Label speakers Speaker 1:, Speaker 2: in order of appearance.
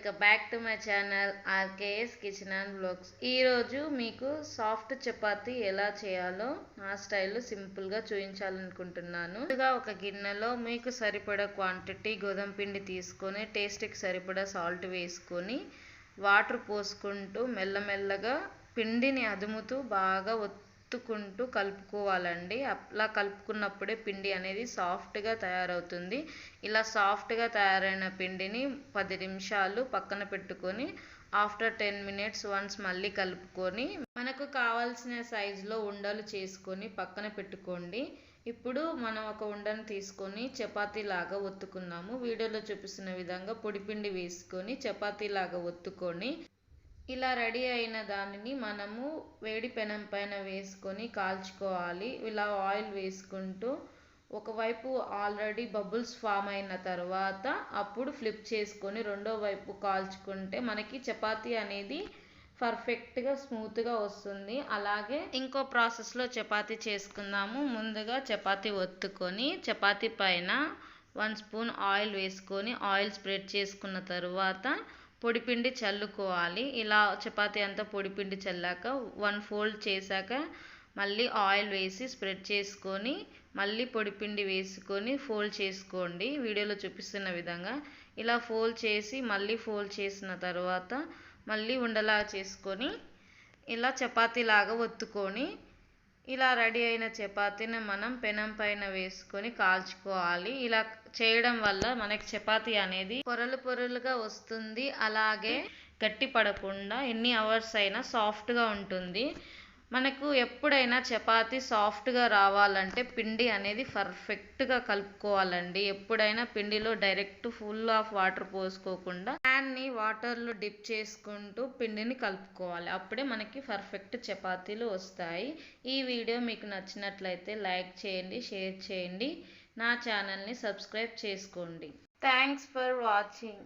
Speaker 1: Welcome back to my channel RKS kitchen and blogs. ఈరోజు మీకు soft chapati ఎలా చేయాలో నా స్టైల్లో సింపుల్గా చూపించాలనుకుంటున్నాను. ముందుగా ఒక గిన్నెలో మీకు సరిపడా క్వాంటిటీ గోధుమ పిండి తీసుకొని టేస్ట్కి సరిపడా సాల్ట్ వేసుకొని వాటర్ పోసుకుంటూ మెల్లమెల్లగా పిండిని అదుముతూ బాగా ఒత్తుకుంటూ కలుపుకోవాలండి. అలా కలుపుకున్నప్పుడే పిండి అనేది సాఫ్ట్గా తయారవుతుంది. ఇలా సాఫ్ట్గా తయారైన పిండిని 10 నిమిషాలు పక్కన పెట్టుకొని ఆఫ్టర్ 10 minutes వన్స్ మళ్ళీ కలుపుకొని మనకు కావాల్సిన సైజులో ఉండలు చేసుకొని పక్కన పెట్టుకోండి. ఇప్పుడు మనం ఒక ఉండను తీసుకొని చపాతీ లాగా ఒత్తుకున్నాము. వీడియోలో చూపిస్తున్న విధంగా పొడిపిండి వేసుకొని చపాతీ లాగా ఒత్తుకొని ఇలా రెడీ అయిన దానిని మనము వేడి పెనం పైన వేసుకొని కాల్చుకోవాలి. ఇలా ఆయిల్ వేసుకుంటూ ఒకవైపు ఆల్రెడీ బబుల్స్ ఫామ్ అయిన తర్వాత అప్పుడు ఫ్లిప్ చేసుకొని రెండో వైపు కాల్చుకుంటే మనకి చపాతీ అనేది పర్ఫెక్ట్గా స్మూత్గా వస్తుంది. అలాగే ఇంకో ప్రాసెస్లో చపాతీ చేసుకుందాము. ముందుగా చపాతీ ఒత్తుకొని చపాతీ పైన 1 స్పూన్ ఆయిల్ వేసుకొని ఆయిల్ స్ప్రెడ్ చేసుకున్న తర్వాత పొడిపిండి చల్లుకోవాలి. ఇలా చపాతీ అంతా పొడిపిండి చల్లాక 1 ఫోల్డ్ చేశాక మళ్ళీ ఆయిల్ వేసి స్ప్రెడ్ చేసుకొని మళ్ళీ పొడిపిండి వేసుకొని ఫోల్డ్ చేసుకోండి. వీడియోలో చూపిస్తున్న విధంగా ఇలా ఫోల్డ్ చేసి మళ్ళీ ఫోల్డ్ చేసిన తర్వాత మళ్ళీ ఉండలా చేసుకొని ఇలా చపాతీలాగా ఒత్తుకొని ఇలా రెడీ అయిన చపాతీని మనం పెనం పైన వేసుకొని కాల్చుకోవాలి. ఇలా చేయడం వల్ల మనకి చపాతీ అనేది పొరలు పొరలుగా వస్తుంది. అలాగే గట్టి పడకుండా ఎన్ని అవర్స్ అయినా సాఫ్ట్గా ఉంటుంది. మనకు ఎప్పుడైనా చపాతీ సాఫ్ట్గా రావాలంటే పిండి అనేది పర్ఫెక్ట్గా కలుపుకోవాలండి. ఎప్పుడైనా పిండిలో డైరెక్ట్ ఫుల్ ఆఫ్ వాటర్ పోసుకోకుండా హ్యాండ్ని వాటర్లో డిప్ చేసుకుంటూ పిండిని కలుపుకోవాలి. అప్పుడే మనకి పర్ఫెక్ట్ చపాతీలు వస్తాయి. ఈ వీడియో మీకు నచ్చినట్లయితే లైక్ చేయండి, షేర్ చేయండి, నా ఛానల్ని సబ్స్క్రైబ్ చేసుకోండి. Thanks for watching.